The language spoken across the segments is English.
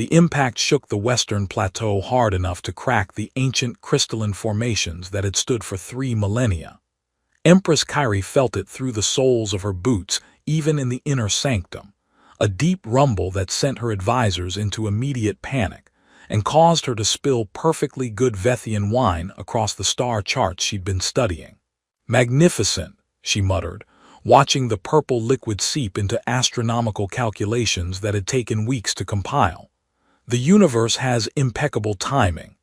The impact shook the western plateau hard enough to crack the ancient crystalline formations that had stood for 3 millennia. Empress Kyrie felt it through the soles of her boots, even in the inner sanctum, a deep rumble that sent her advisors into immediate panic and caused her to spill perfectly good Vethian wine across the star charts she'd been studying. "Magnificent," she muttered, watching the purple liquid seep into astronomical calculations that had taken weeks to compile. "The universe has impeccable timing."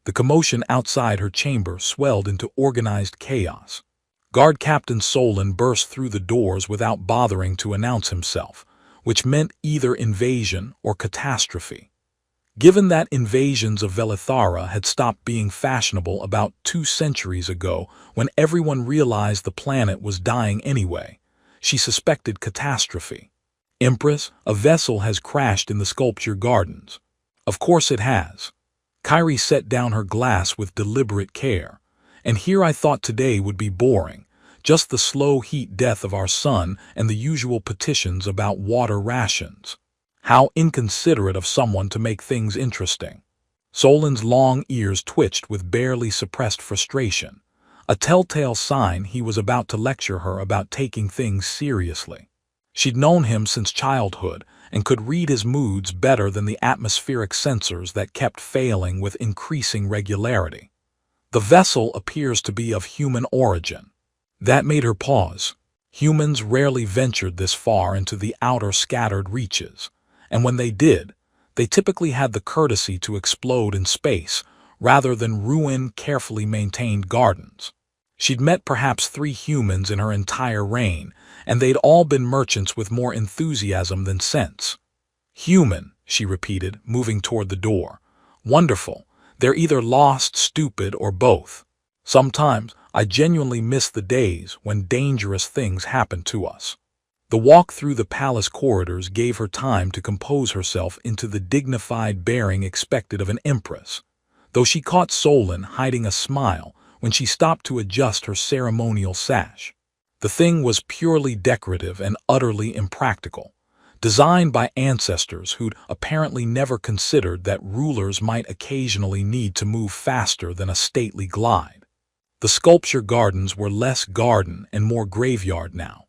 The commotion outside her chamber swelled into organized chaos. Guard Captain Solon burst through the doors without bothering to announce himself, which meant either invasion or catastrophe. Given that invasions of Velithara had stopped being fashionable about 2 centuries ago when everyone realized the planet was dying anyway, she suspected catastrophe. "Empress, a vessel has crashed in the sculpture gardens." "Of course it has." Kyrie set down her glass with deliberate care. "And here I thought today would be boring, just the slow heat death of our sun and the usual petitions about water rations." How inconsiderate of someone to make things interesting. Solon's long ears twitched with barely suppressed frustration, a telltale sign he was about to lecture her about taking things seriously. She'd known him since childhood and could read his moods better than the atmospheric sensors that kept failing with increasing regularity. "The vessel appears to be of human origin." That made her pause. Humans rarely ventured this far into the outer scattered reaches, and when they did, they typically had the courtesy to explode in space rather than ruin carefully maintained gardens. She'd met perhaps 3 humans in her entire reign, and they'd all been merchants with more enthusiasm than sense. "Human," she repeated, moving toward the door. "Wonderful. They're either lost, stupid, or both. Sometimes I genuinely miss the days when dangerous things happened to us." The walk through the palace corridors gave her time to compose herself into the dignified bearing expected of an empress, though she caught Solon hiding a smile when she stopped to adjust her ceremonial sash. The thing was purely decorative and utterly impractical, designed by ancestors who'd apparently never considered that rulers might occasionally need to move faster than a stately glide. The sculpture gardens were less garden and more graveyard now.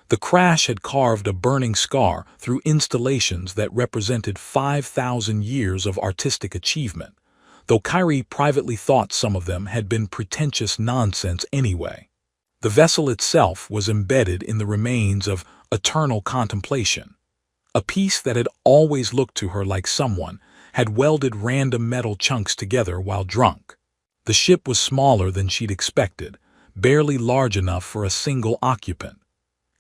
The crash had carved a burning scar through installations that represented 5,000 years of artistic achievement, though Kyrie privately thought some of them had been pretentious nonsense anyway. The vessel itself was embedded in the remains of eternal contemplation, a piece that had always looked to her like someone had welded random metal chunks together while drunk. The ship was smaller than she'd expected, barely large enough for a single occupant.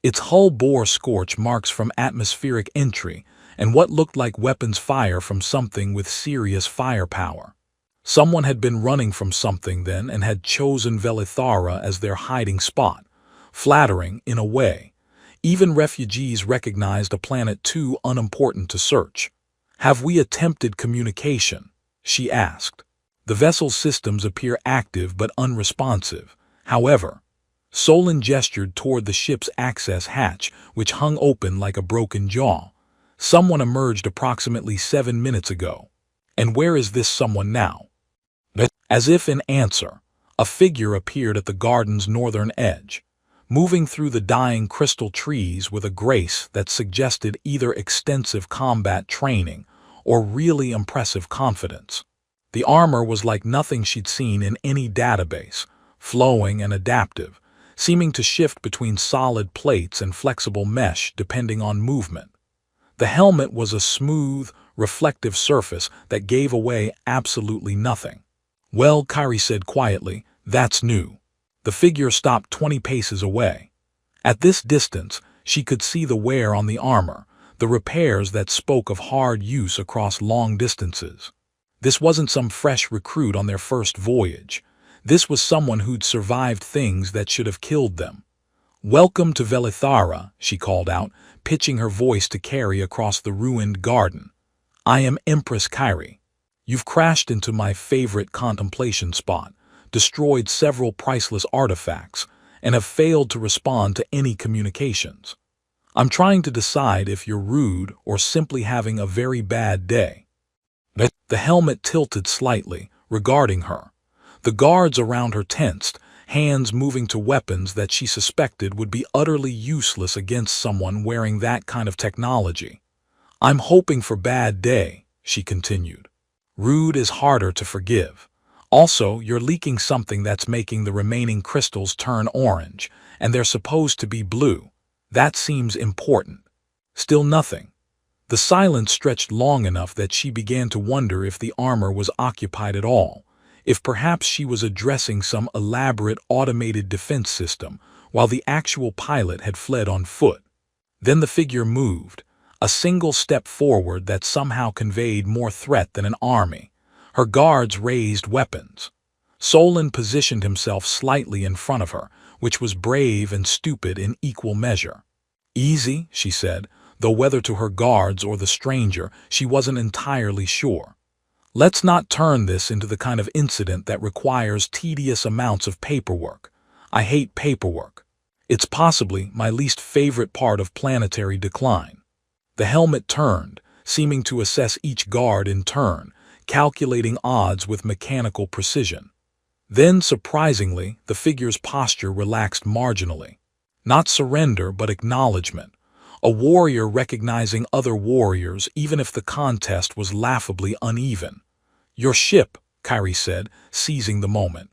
Its hull bore scorch marks from atmospheric entry and what looked like weapons fire from something with serious firepower. Someone had been running from something then and had chosen Velithara as their hiding spot. Flattering, in a way. Even refugees recognized a planet too unimportant to search. "Have we attempted communication?" she asked. "The vessel's systems appear active but unresponsive. However," Solon gestured toward the ship's access hatch, which hung open like a broken jaw. "Someone emerged approximately 7 minutes ago." "And where is this someone now?" As if in answer, a figure appeared at the garden's northern edge, moving through the dying crystal trees with a grace that suggested either extensive combat training or really impressive confidence. The armor was like nothing she'd seen in any database, flowing and adaptive, seeming to shift between solid plates and flexible mesh depending on movement. The helmet was a smooth, reflective surface that gave away absolutely nothing. "Well," Kyrie said quietly, "that's new." The figure stopped 20 paces away. At this distance, she could see the wear on the armor, the repairs that spoke of hard use across long distances. This wasn't some fresh recruit on their first voyage. This was someone who'd survived things that should have killed them. "Welcome to Velithara," she called out, pitching her voice to carry across the ruined garden. "I am Empress Kyrie. You've crashed into my favorite contemplation spot, destroyed several priceless artifacts, and have failed to respond to any communications. I'm trying to decide if you're rude or simply having a very bad day." The helmet tilted slightly, regarding her. The guards around her tensed, hands moving to weapons that she suspected would be utterly useless against someone wearing that kind of technology. "I'm hoping for bad day," she continued. "Rude is harder to forgive. Also, you're leaking something that's making the remaining crystals turn orange, and they're supposed to be blue. That seems important." Still nothing. The silence stretched long enough that she began to wonder if the armor was occupied at all, if perhaps she was addressing some elaborate automated defense system, while the actual pilot had fled on foot. Then the figure moved, a single step forward that somehow conveyed more threat than an army. Her guards raised weapons. Solon positioned himself slightly in front of her, which was brave and stupid in equal measure. "Easy," she said, though whether to her guards or the stranger, she wasn't entirely sure. "Let's not turn this into the kind of incident that requires tedious amounts of paperwork. I hate paperwork. It's possibly my least favorite part of planetary decline." The helmet turned, seeming to assess each guard in turn, calculating odds with mechanical precision. Then, surprisingly, the figure's posture relaxed marginally. Not surrender, but acknowledgement. A warrior recognizing other warriors even if the contest was laughably uneven. "Your ship," Kyrie said, seizing the moment.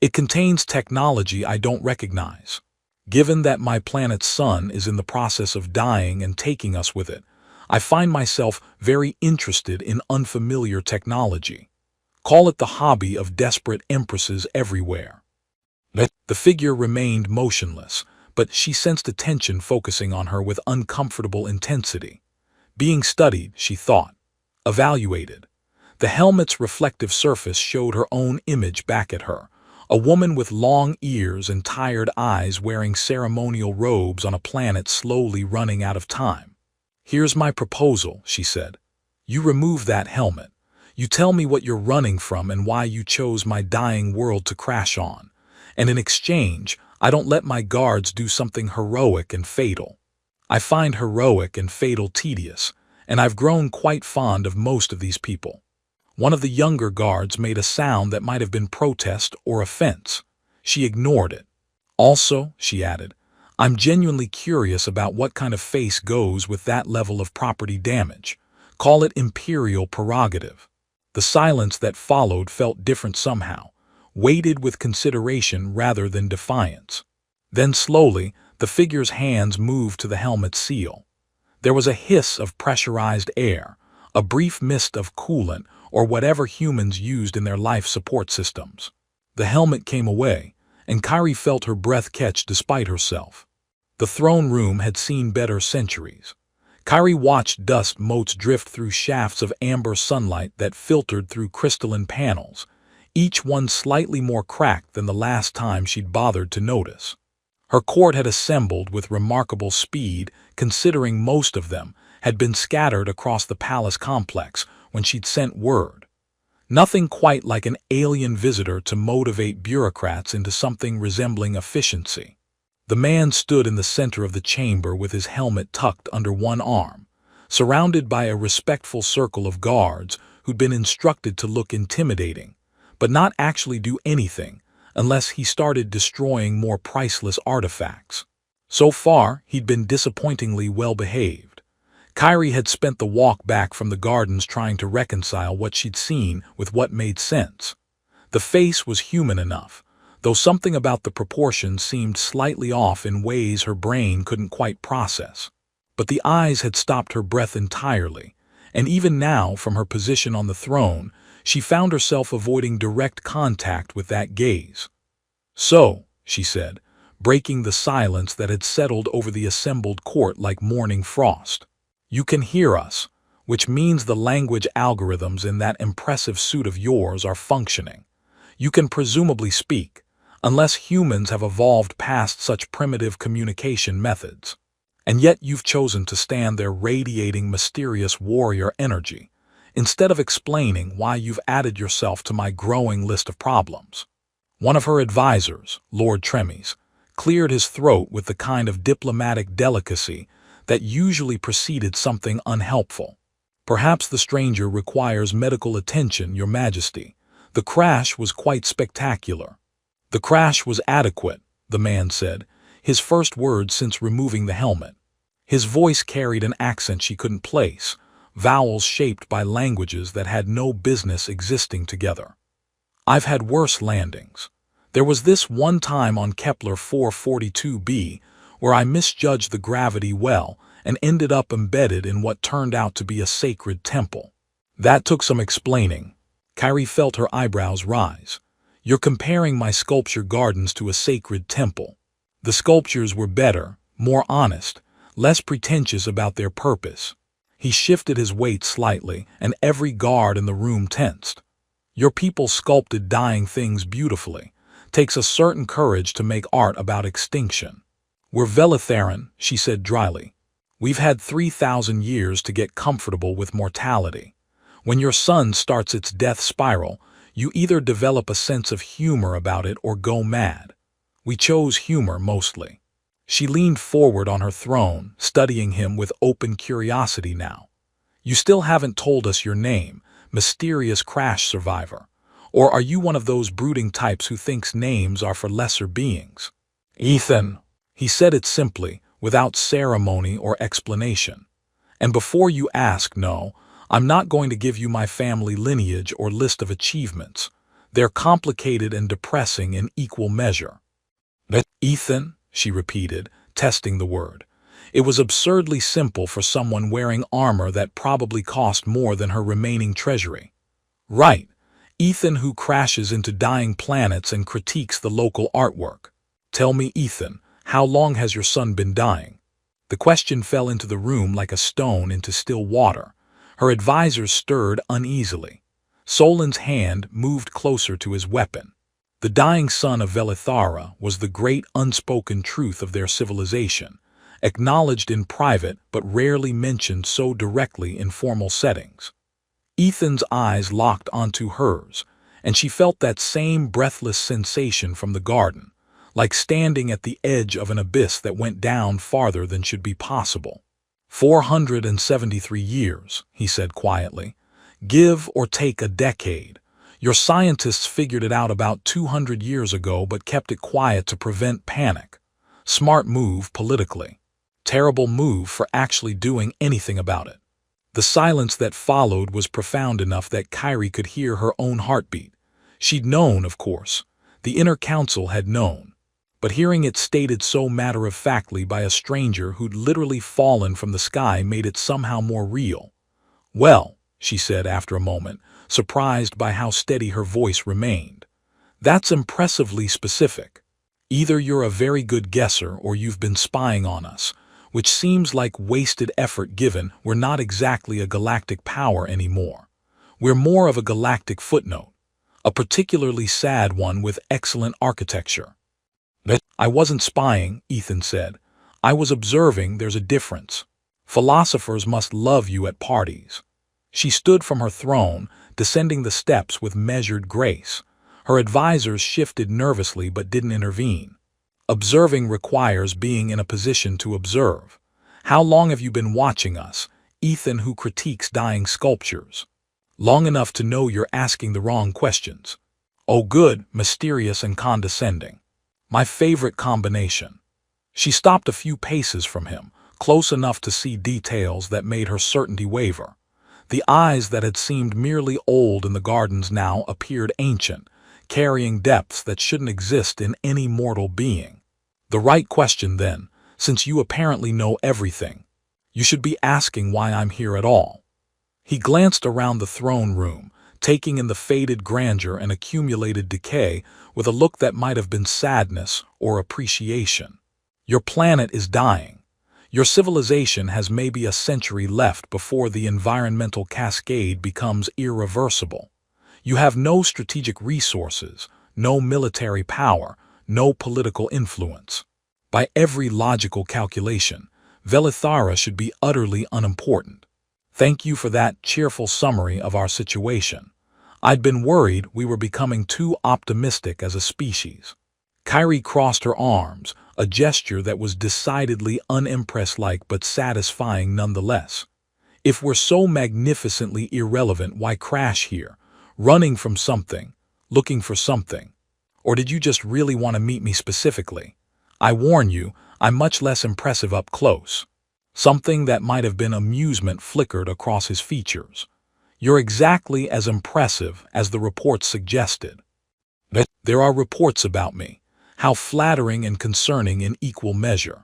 "It contains technology I don't recognize. Given that my planet's sun is in the process of dying and taking us with it, I find myself very interested in unfamiliar technology. Call it the hobby of desperate empresses everywhere." The figure remained motionless, but she sensed attention focusing on her with uncomfortable intensity. Being studied, she thought. Evaluated. The helmet's reflective surface showed her own image back at her, a woman with long ears and tired eyes wearing ceremonial robes on a planet slowly running out of time. "Here's my proposal," she said. "You remove that helmet. You tell me what you're running from and why you chose my dying world to crash on. And in exchange, I don't let my guards do something heroic and fatal. I find heroic and fatal tedious, and I've grown quite fond of most of these people." One of the younger guards made a sound that might have been protest or offense. She ignored it. "Also," she added, "I'm genuinely curious about what kind of face goes with that level of property damage. Call it imperial prerogative." The silence that followed felt different somehow, weighted with consideration rather than defiance. Then slowly, the figure's hands moved to the helmet's seal. There was a hiss of pressurized air, a brief mist of coolant or whatever humans used in their life support systems. The helmet came away, and Kyrie felt her breath catch despite herself. The throne room had seen better centuries. Kyrie watched dust motes drift through shafts of amber sunlight that filtered through crystalline panels, each one slightly more cracked than the last time she'd bothered to notice. Her court had assembled with remarkable speed, considering most of them had been scattered across the palace complex when she'd sent word. Nothing quite like an alien visitor to motivate bureaucrats into something resembling efficiency. The man stood in the center of the chamber with his helmet tucked under one arm, surrounded by a respectful circle of guards who'd been instructed to look intimidating, but not actually do anything unless he started destroying more priceless artifacts. So far, he'd been disappointingly well-behaved. Kyrie had spent the walk back from the gardens trying to reconcile what she'd seen with what made sense. The face was human enough, though something about the proportions seemed slightly off in ways her brain couldn't quite process. But the eyes had stopped her breath entirely, and even now, from her position on the throne, she found herself avoiding direct contact with that gaze. "So," she said, breaking the silence that had settled over the assembled court like morning frost, "you can hear us, which means the language algorithms in that impressive suit of yours are functioning. You can presumably speak, unless humans have evolved past such primitive communication methods. And yet you've chosen to stand there radiating mysterious warrior energy, instead of explaining why you've added yourself to my growing list of problems." One of her advisors, Lord Tremes, cleared his throat with the kind of diplomatic delicacy that usually preceded something unhelpful. Perhaps the stranger requires medical attention, Your Majesty. The crash was quite spectacular. The crash was adequate, the man said, his first word since removing the helmet. His voice carried an accent she couldn't place, vowels shaped by languages that had no business existing together. I've had worse landings. There was this one time on Kepler 442b where I misjudged the gravity well and ended up embedded in what turned out to be a sacred temple. That took some explaining. Kyrie felt her eyebrows rise. You're comparing my sculpture gardens to a sacred temple. The sculptures were better, more honest, less pretentious about their purpose. He shifted his weight slightly, and every guard in the room tensed. Your people sculpted dying things beautifully. Takes a certain courage to make art about extinction. We're Velitharan, she said dryly. We've had 3,000 years to get comfortable with mortality. When your sun starts its death spiral, you either develop a sense of humor about it or go mad. We chose humor mostly. She leaned forward on her throne, studying him with open curiosity now. You still haven't told us your name, mysterious crash survivor. Or are you one of those brooding types who thinks names are for lesser beings? Ethan. He said it simply, without ceremony or explanation. And before you ask, no, I'm not going to give you my family lineage or list of achievements. They're complicated and depressing in equal measure. Ethan, she repeated, testing the word. It was absurdly simple for someone wearing armor that probably cost more than her remaining treasury. Right. Ethan who crashes into dying planets and critiques the local artwork. Tell me, Ethan, how long has your son been dying? The question fell into the room like a stone into still water. Her advisors stirred uneasily. Solon's hand moved closer to his weapon. The dying son of Velithara was the great unspoken truth of their civilization, acknowledged in private but rarely mentioned so directly in formal settings. Ethan's eyes locked onto hers, and she felt that same breathless sensation from the garden, like standing at the edge of an abyss that went down farther than should be possible. 473 years, he said quietly. Give or take a decade. Your scientists figured it out about 200 years ago but kept it quiet to prevent panic. Smart move politically. Terrible move for actually doing anything about it. The silence that followed was profound enough that Kyrie could hear her own heartbeat. She'd known, of course. The inner council had known. But hearing it stated so matter-of-factly by a stranger who'd literally fallen from the sky made it somehow more real. Well, she said after a moment, surprised by how steady her voice remained. That's impressively specific. Either you're a very good guesser or you've been spying on us, which seems like wasted effort given we're not exactly a galactic power anymore. We're more of a galactic footnote, a particularly sad one with excellent architecture. I wasn't spying, Ethan said. I was observing. There's a difference. Philosophers must love you at parties. She stood from her throne, descending the steps with measured grace. Her advisors shifted nervously but didn't intervene. Observing requires being in a position to observe. How long have you been watching us, Ethan who critiques dying sculptures? Long enough to know you're asking the wrong questions. Oh good, mysterious and condescending. My favorite combination. She stopped a few paces from him, close enough to see details that made her certainty waver. The eyes that had seemed merely old in the gardens now appeared ancient, carrying depths that shouldn't exist in any mortal being. The right question then, since you apparently know everything. You should be asking why I'm here at all. He glanced around the throne room, taking in the faded grandeur and accumulated decay with a look that might have been sadness or appreciation. Your planet is dying. Your civilization has maybe a century left before the environmental cascade becomes irreversible. You have no strategic resources, no military power, no political influence. By every logical calculation, Velithara should be utterly unimportant. Thank you for that cheerful summary of our situation. I'd been worried we were becoming too optimistic as a species. Kyrie crossed her arms, a gesture that was decidedly un-empress-like but satisfying nonetheless. If we're so magnificently irrelevant, why crash here, running from something, looking for something? Or did you just really want to meet me specifically? I warn you, I'm much less impressive up close. Something that might have been amusement flickered across his features. You're exactly as impressive as the reports suggested. There are reports about me. How flattering and concerning in equal measure.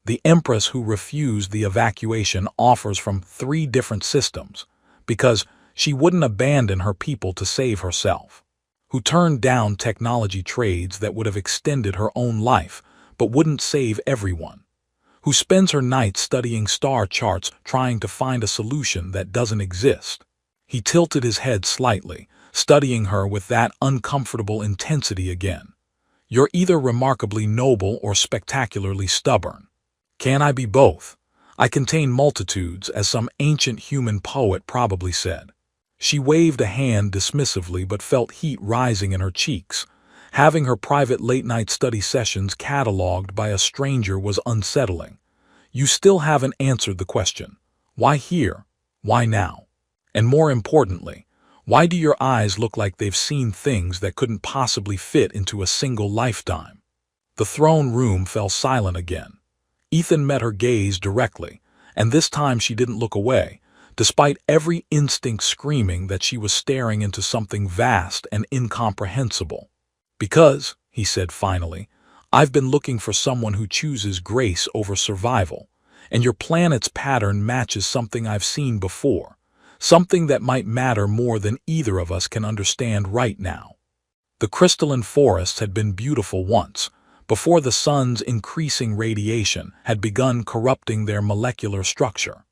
The empress who refused the evacuation offers from 3 different systems, because she wouldn't abandon her people to save herself. Who turned down technology trades that would have extended her own life, but wouldn't save everyone. Who spends her nights studying star charts trying to find a solution that doesn't exist. He tilted his head slightly, studying her with that uncomfortable intensity again. You're either remarkably noble or spectacularly stubborn. Can I be both? I contain multitudes, as some ancient human poet probably said. She waved a hand dismissively but felt heat rising in her cheeks. Having her private late-night study sessions catalogued by a stranger was unsettling. You still haven't answered the question. Why here? Why now? And more importantly, why do your eyes look like they've seen things that couldn't possibly fit into a single lifetime? The throne room fell silent again. Ethan met her gaze directly, and this time she didn't look away, despite every instinct screaming that she was staring into something vast and incomprehensible. Because, he said finally, I've been looking for someone who chooses grace over survival, and your planet's pattern matches something I've seen before, something that might matter more than either of us can understand right now. The crystalline forests had been beautiful once, before the sun's increasing radiation had begun corrupting their molecular structure.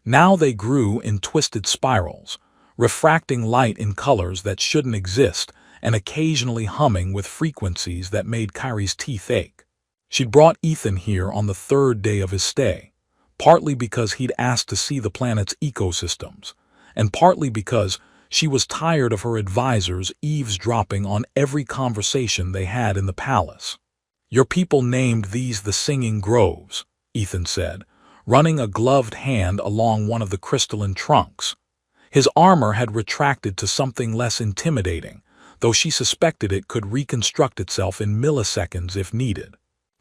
Now they grew in twisted spirals, refracting light in colors that shouldn't exist and occasionally humming with frequencies that made Kyrie's teeth ache. She'd brought Ethan here on the 3rd day of his stay, partly because he'd asked to see the planet's ecosystems, and partly because she was tired of her advisors eavesdropping on every conversation they had in the palace. Your people named these the Singing Groves, Ethan said, running a gloved hand along one of the crystalline trunks. His armor had retracted to something less intimidating, though she suspected it could reconstruct itself in milliseconds if needed.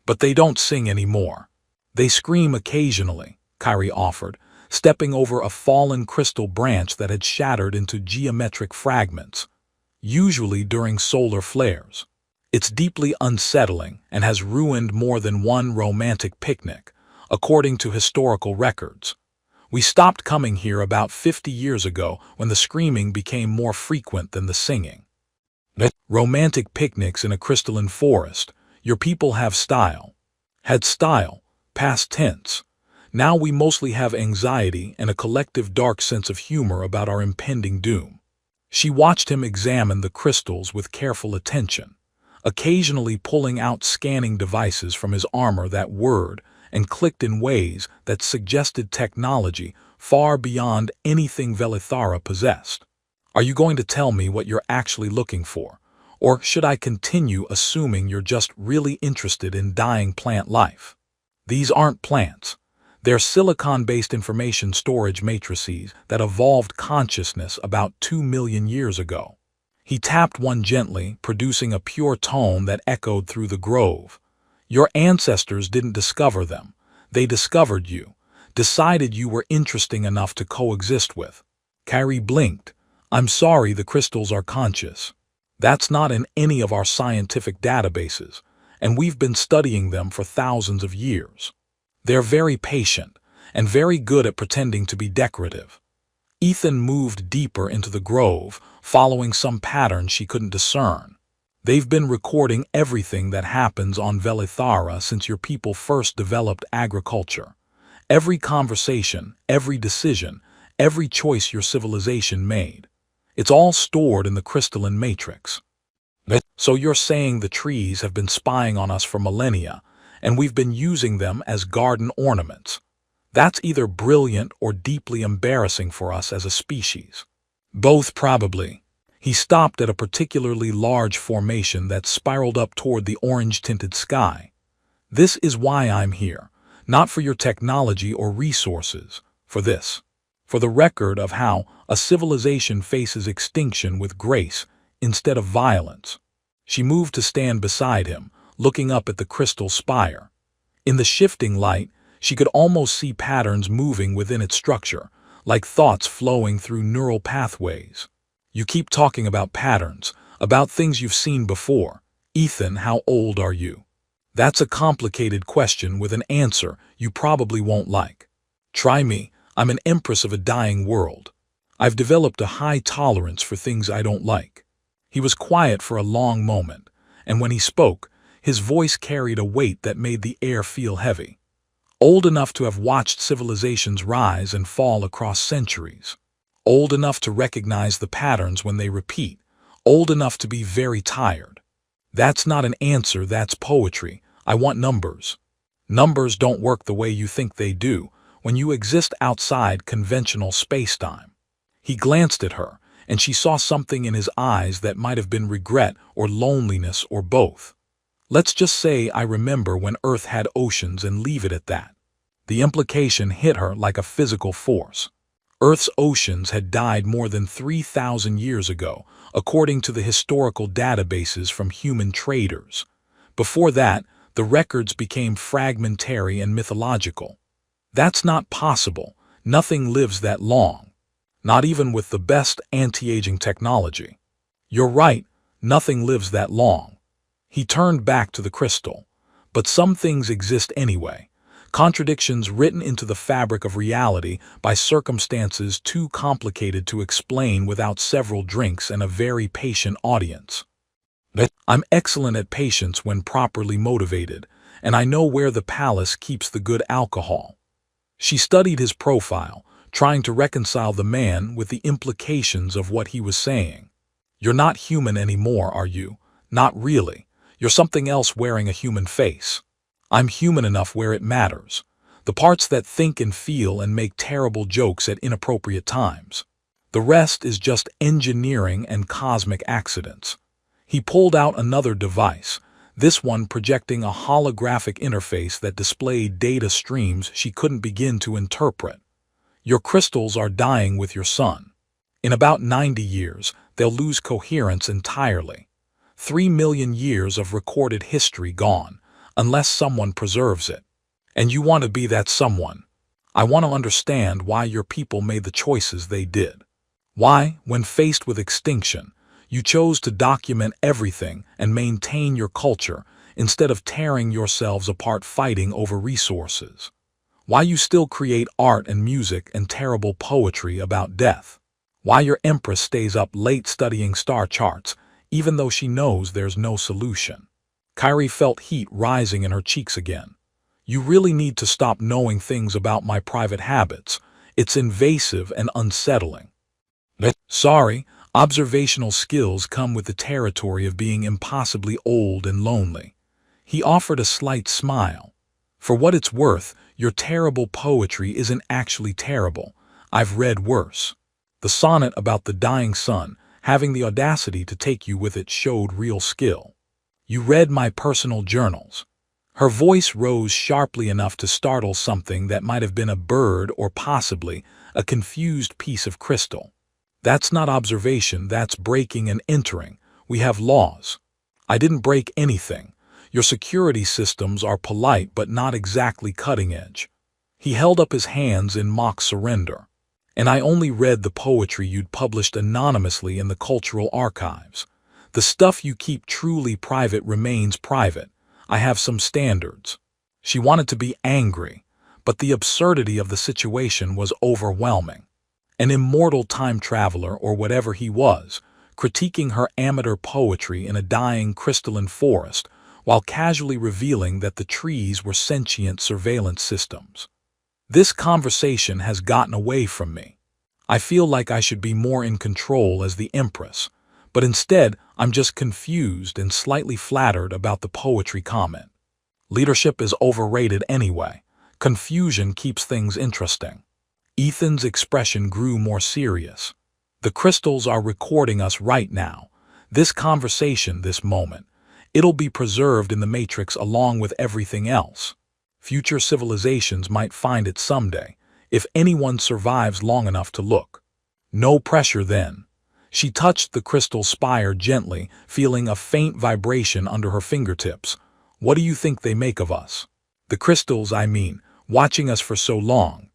But they don't sing anymore. They scream occasionally, Kyrie offered, stepping over a fallen crystal branch that had shattered into geometric fragments, usually during solar flares. It's deeply unsettling and has ruined more than one romantic picnic, according to historical records. We stopped coming here about 50 years ago when the screaming became more frequent than the singing. Romantic picnics in a crystalline forest. Your people have style. Had style, past tense. Now we mostly have anxiety and a collective dark sense of humor about our impending doom. She watched him examine the crystals with careful attention, occasionally pulling out scanning devices from his armor that whirred and clicked in ways that suggested technology far beyond anything Velithara possessed. Are you going to tell me what you're actually looking for? Or should I continue assuming you're just really interested in dying plant life? These aren't plants. They're silicon-based information storage matrices that evolved consciousness about 2 million years ago. He tapped one gently, producing a pure tone that echoed through the grove. Your ancestors didn't discover them. They discovered you, decided you were interesting enough to coexist with. Kyrie blinked. I'm sorry, the crystals are conscious. That's not in any of our scientific databases, and we've been studying them for thousands of years. They're very patient and very good at pretending to be decorative. Ethan moved deeper into the grove, following some pattern she couldn't discern. They've been recording everything that happens on Velithara since your people first developed agriculture. Every conversation, every decision, every choice your civilization made. It's all stored in the crystalline matrix. So you're saying the trees have been spying on us for millennia, and we've been using them as garden ornaments. That's either brilliant or deeply embarrassing for us as a species. Both probably. He stopped at a particularly large formation that spiraled up toward the orange-tinted sky. This is why I'm here, not for your technology or resources, for this. for the record of how a civilization faces extinction with grace instead of violence. She moved to stand beside him, looking up at the crystal spire. In the shifting light, she could almost see patterns moving within its structure, like thoughts flowing through neural pathways. You keep talking about patterns, about things you've seen before. Ethan, how old are you? That's a complicated question with an answer you probably won't like. Try me. I'm an empress of a dying world. I've developed a high tolerance for things I don't like. He was quiet for a long moment, and when he spoke, his voice carried a weight that made the air feel heavy. Old enough to have watched civilizations rise and fall across centuries. Old enough to recognize the patterns when they repeat. Old enough to be very tired. That's not an answer, that's poetry. I want numbers. Numbers don't work the way you think they do when you exist outside conventional spacetime. He glanced at her, and she saw something in his eyes that might have been regret or loneliness or both. Let's just say I remember when Earth had oceans and leave it at that. The implication hit her like a physical force. Earth's oceans had died more than 3,000 years ago, according to the historical databases from human traders. Before that, the records became fragmentary and mythological. That's not possible. Nothing lives that long. Not even with the best anti-aging technology. You're right, nothing lives that long. He turned back to the crystal. But some things exist anyway. Contradictions written into the fabric of reality by circumstances too complicated to explain without several drinks and a very patient audience. I'm excellent at patience when properly motivated, and I know where the palace keeps the good alcohol. She studied his profile, trying to reconcile the man with the implications of what he was saying. You're not human anymore, are you? Not really. You're something else wearing a human face. I'm human enough where it matters. The parts that think and feel and make terrible jokes at inappropriate times. The rest is just engineering and cosmic accidents. He pulled out another device, this one projecting a holographic interface that displayed data streams she couldn't begin to interpret. Your crystals are dying with your sun. In about 90 years, they'll lose coherence entirely. 3 million years of recorded history gone, unless someone preserves it. And you want to be that someone. I want to understand why your people made the choices they did. Why, when faced with extinction, you chose to document everything and maintain your culture instead of tearing yourselves apart fighting over resources. Why you still create art and music and terrible poetry about death. Why your empress stays up late studying star charts, even though she knows there's no solution. Kyrie felt heat rising in her cheeks again. You really need to stop knowing things about my private habits. It's invasive and unsettling. Sorry, observational skills come with the territory of being impossibly old and lonely. He offered a slight smile. For what it's worth, your terrible poetry isn't actually terrible. I've read worse. The sonnet about the dying sun, having the audacity to take you with it, showed real skill. You read my personal journals. Her voice rose sharply enough to startle something that might have been a bird or possibly a confused piece of crystal. That's not observation, that's breaking and entering. We have laws. I didn't break anything. Your security systems are polite but not exactly cutting edge. He held up his hands in mock surrender. And I only read the poetry you'd published anonymously in the cultural archives. The stuff you keep truly private remains private. I have some standards. She wanted to be angry, but the absurdity of the situation was overwhelming. An immortal time traveler or whatever he was, critiquing her amateur poetry in a dying crystalline forest, while casually revealing that the trees were sentient surveillance systems. This conversation has gotten away from me. I feel like I should be more in control as the empress, but instead I'm just confused and slightly flattered about the poetry comment. Leadership is overrated anyway. Confusion keeps things interesting. Ethan's expression grew more serious. The crystals are recording us right now. This conversation, this moment. It'll be preserved in the Matrix along with everything else. Future civilizations might find it someday. if anyone survives long enough to look. No pressure then. She touched the crystal spire gently, feeling a faint vibration under her fingertips. What do you think they make of us? The crystals, I mean, watching us for so long.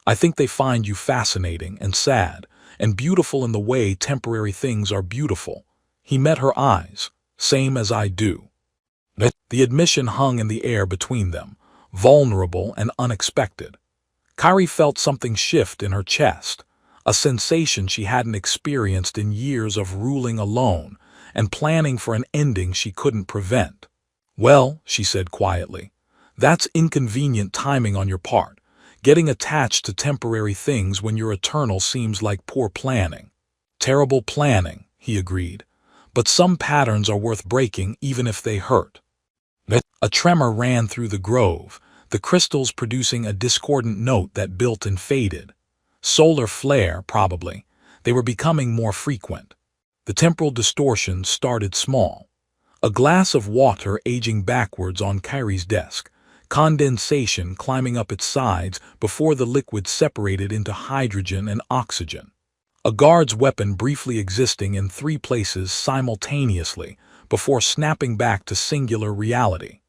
I think they find you fascinating and sad, and beautiful in the way temporary things are beautiful. He met her eyes, same as I do. The admission hung in the air between them, vulnerable and unexpected. Kyrie felt something shift in her chest, a sensation she hadn't experienced in years of ruling alone and planning for an ending she couldn't prevent. Well, she said quietly, that's inconvenient timing on your part, getting attached to temporary things when your eternal seems like poor planning. Terrible planning, he agreed, but some patterns are worth breaking even if they hurt. A tremor ran through the grove, the crystals producing a discordant note that built and faded. Solar flare, probably. They were becoming more frequent. The temporal distortions started small. A glass of water aging backwards on Kyrie's desk, condensation climbing up its sides before the liquid separated into hydrogen and oxygen. A guard's weapon briefly existing in 3 places simultaneously before snapping back to singular reality.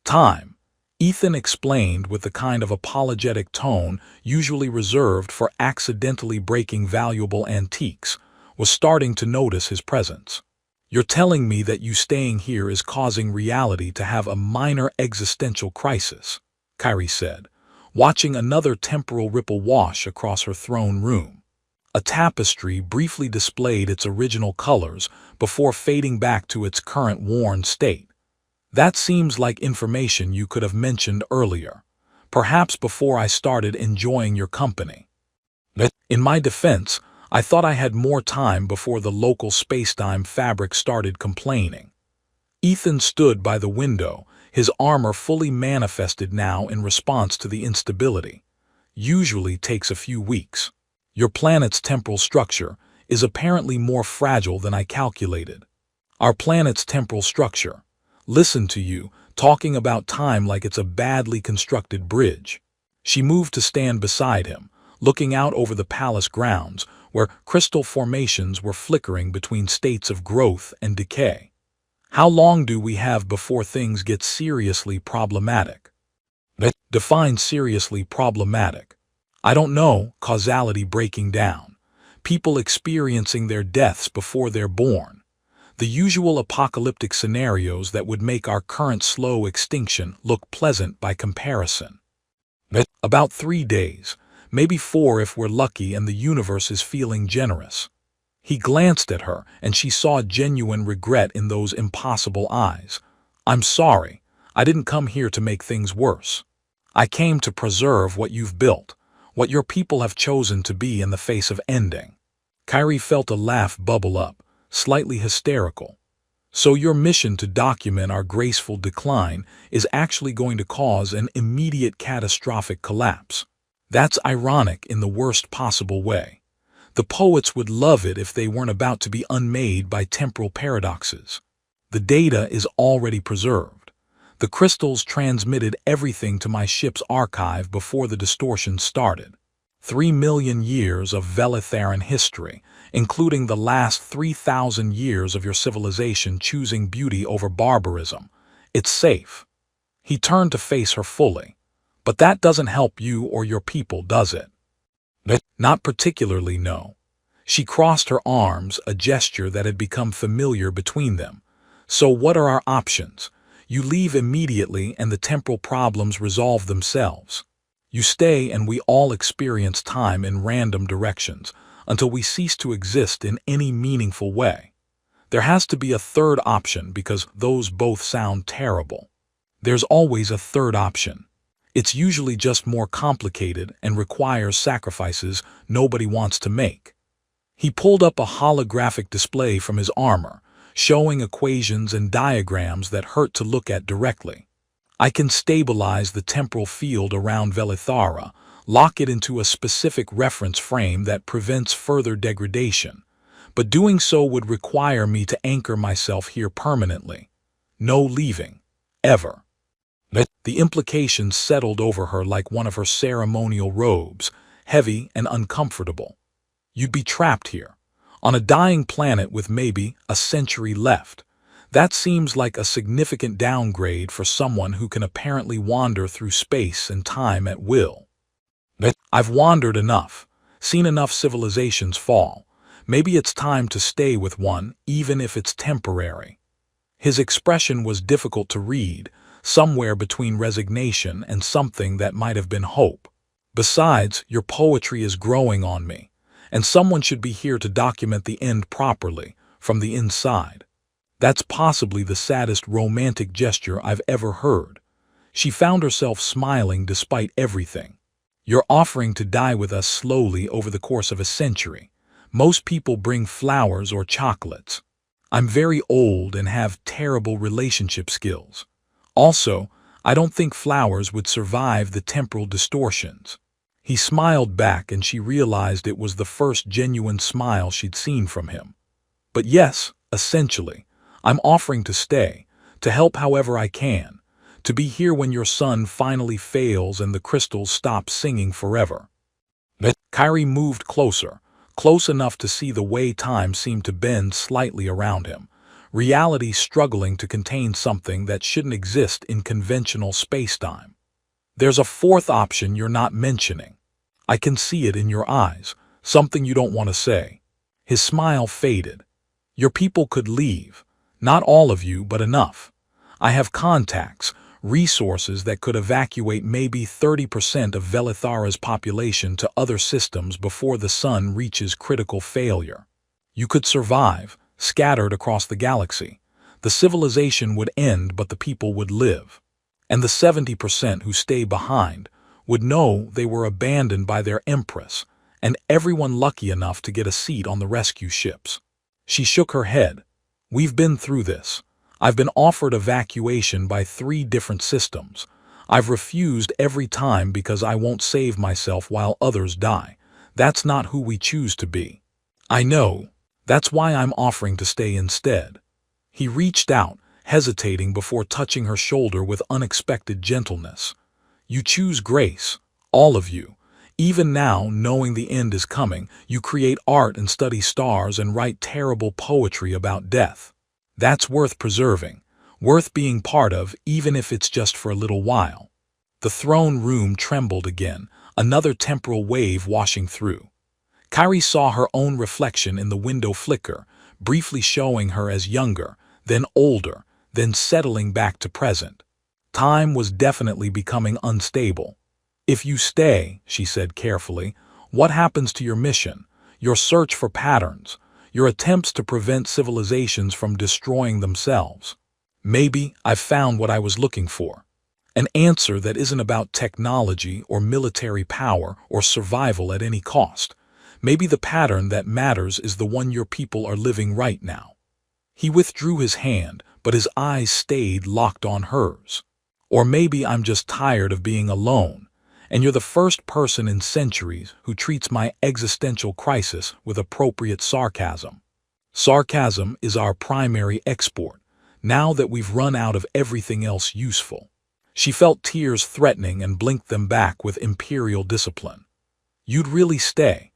Time, Ethan explained with the kind of apologetic tone usually reserved for accidentally breaking valuable antiques, was starting to notice his presence. You're telling me that you staying here is causing reality to have a minor existential crisis, Kyrie said, watching another temporal ripple wash across her throne room. A tapestry briefly displayed its original colors before fading back to its current worn state. That seems like information you could have mentioned earlier, perhaps before I started enjoying your company. In my defense, I thought I had more time before the local spacetime fabric started complaining. Ethan stood by the window, his armor fully manifested now in response to the instability. Usually takes a few weeks. Your planet's temporal structure is apparently more fragile than I calculated. Our planet's temporal structure. Listen to you, talking about time like it's a badly constructed bridge. She moved to stand beside him, looking out over the palace grounds, where crystal formations were flickering between states of growth and decay. How long do we have before things get seriously problematic? Define seriously problematic. I don't know, causality breaking down. People experiencing their deaths before they're born. The usual apocalyptic scenarios that would make our current slow extinction look pleasant by comparison. About 3 days, maybe 4 if we're lucky and the universe is feeling generous. He glanced at her, and she saw genuine regret in those impossible eyes. I'm sorry, I didn't come here to make things worse. I came to preserve what you've built, what your people have chosen to be in the face of ending. Kyrie felt a laugh bubble up, slightly hysterical. So your mission to document our graceful decline is actually going to cause an immediate catastrophic collapse. That's ironic in the worst possible way. The poets would love it if they weren't about to be unmade by temporal paradoxes. The data is already preserved. The crystals transmitted everything to my ship's archive before the distortion started. 3 million years of Velitharan history, including the last 3,000 years of your civilization choosing beauty over barbarism. It's safe. He turned to face her fully. But that doesn't help you or your people, does it? Not particularly, no. She crossed her arms, a gesture that had become familiar between them. So what are our options? You leave immediately and the temporal problems resolve themselves. You stay and we all experience time in random directions until we cease to exist in any meaningful way. There has to be a third option because those both sound terrible. There's always a third option. It's usually just more complicated and requires sacrifices nobody wants to make. He pulled up a holographic display from his armor, showing equations and diagrams that hurt to look at directly. I can stabilize the temporal field around Velithara, lock it into a specific reference frame that prevents further degradation, but doing so would require me to anchor myself here permanently. No leaving. Ever. The implications settled over her like one of her ceremonial robes, heavy and uncomfortable. You'd be trapped here, on a dying planet with maybe a century left. That seems like a significant downgrade for someone who can apparently wander through space and time at will. I've wandered enough, seen enough civilizations fall. Maybe it's time to stay with one, even if it's temporary. His expression was difficult to read, somewhere between resignation and something that might have been hope. Besides, your poetry is growing on me, and someone should be here to document the end properly, from the inside. That's possibly the saddest romantic gesture I've ever heard. She found herself smiling despite everything. You're offering to die with us slowly over the course of a century. Most people bring flowers or chocolates. I'm very old and have terrible relationship skills. Also, I don't think flowers would survive the temporal distortions. He smiled back and she realized it was the first genuine smile she'd seen from him. But yes, essentially, I'm offering to stay, to help however I can, to be here when your sun finally fails and the crystals stop singing forever. Kyrie moved closer, close enough to see the way time seemed to bend slightly around him, reality struggling to contain something that shouldn't exist in conventional spacetime. There's a fourth option you're not mentioning. I can see it in your eyes, something you don't want to say. His smile faded. Your people could leave. Not all of you, but enough. I have contacts, resources that could evacuate maybe 30% of Velithara's population to other systems before the sun reaches critical failure. You could survive, scattered across the galaxy. The civilization would end, but the people would live. And the 70% who stay behind would know they were abandoned by their empress, and everyone lucky enough to get a seat on the rescue ships. She shook her head. We've been through this. I've been offered evacuation by 3 different systems. I've refused every time because I won't save myself while others die. That's not who we choose to be. I know. That's why I'm offering to stay instead. He reached out, hesitating before touching her shoulder with unexpected gentleness. You choose grace, all of you. Even now, knowing the end is coming, you create art and study stars and write terrible poetry about death. That's worth preserving, worth being part of, even if it's just for a little while. The throne room trembled again, another temporal wave washing through. Kyrie saw her own reflection in the window flicker, briefly showing her as younger, then older, then settling back to present. Time was definitely becoming unstable. If you stay, she said carefully, what happens to your mission, your search for patterns, your attempts to prevent civilizations from destroying themselves? Maybe I've found what I was looking for. An answer that isn't about technology or military power or survival at any cost. Maybe the pattern that matters is the one your people are living right now. He withdrew his hand, but his eyes stayed locked on hers. Or maybe I'm just tired of being alone, and you're the first person in centuries who treats my existential crisis with appropriate sarcasm. Sarcasm is our primary export, now that we've run out of everything else useful. She felt tears threatening and blinked them back with imperial discipline. You'd really stay?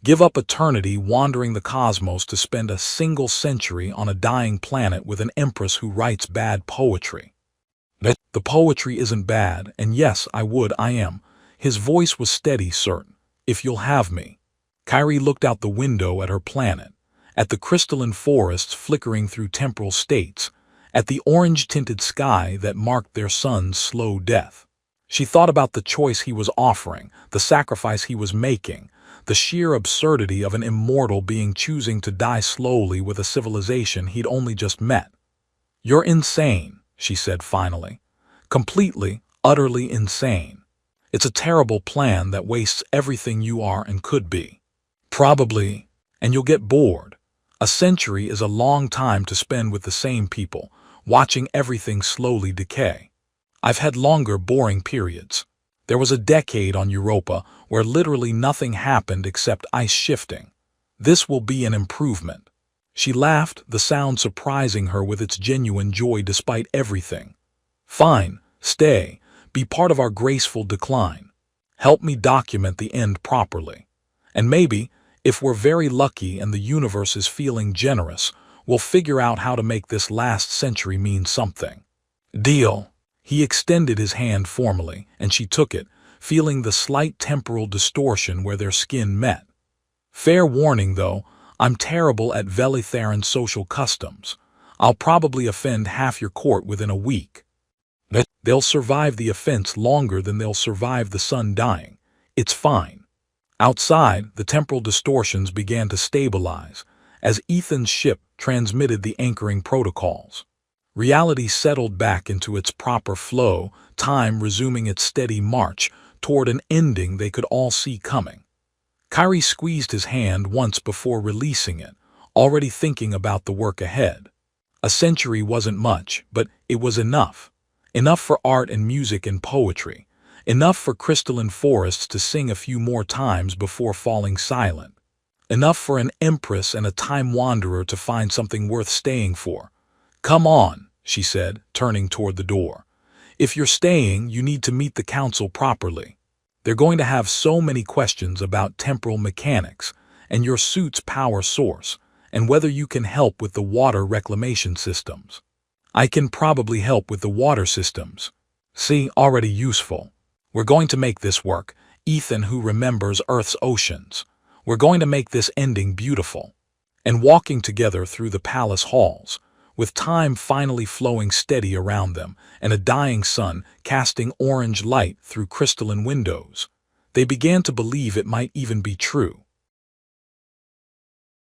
Give up eternity wandering the cosmos to spend a single century on a dying planet with an empress who writes bad poetry? The poetry isn't bad, and yes, I am. His voice was steady, certain. If you'll have me. Kyrie looked out the window at her planet, at the crystalline forests flickering through temporal states, at the orange-tinted sky that marked their sun's slow death. She thought about the choice he was offering, the sacrifice he was making, the sheer absurdity of an immortal being choosing to die slowly with a civilization he'd only just met. You're insane, she said finally. Completely, utterly insane. It's a terrible plan that wastes everything you are and could be. Probably, and you'll get bored. A century is a long time to spend with the same people, watching everything slowly decay. I've had longer, boring periods. There was a decade on Europa where literally nothing happened except ice shifting. This will be an improvement. She laughed, the sound surprising her with its genuine joy despite everything. Fine, Stay, be part of our graceful decline. Help me document the end properly. And maybe, if we're very lucky and the universe is feeling generous, we'll figure out how to make this last century mean something. Deal. He extended his hand formally, and she took it, feeling the slight temporal distortion where their skin met. Fair warning, though, I'm terrible at Velitharan social customs. I'll probably offend half your court within a week. They'll survive the offense longer than they'll survive the sun dying. It's fine. Outside, the temporal distortions began to stabilize as Ethan's ship transmitted the anchoring protocols. Reality settled back into its proper flow, time resuming its steady march toward an ending they could all see coming. Kyrie squeezed his hand once before releasing it, already thinking about the work ahead. A century wasn't much, but it was enough. Enough for art and music and poetry. Enough for crystalline forests to sing a few more times before falling silent. Enough for an empress and a time wanderer to find something worth staying for. Come on, she said, turning toward the door. If you're staying, you need to meet the council properly. They're going to have so many questions about temporal mechanics and your suit's power source, and whether you can help with the water reclamation systems. I can probably help with the water systems. See, already useful. We're going to make this work, Ethan who remembers Earth's oceans. We're going to make this ending beautiful. And walking together through the palace halls, with time finally flowing steady around them and a dying sun casting orange light through crystalline windows, they began to believe it might even be true.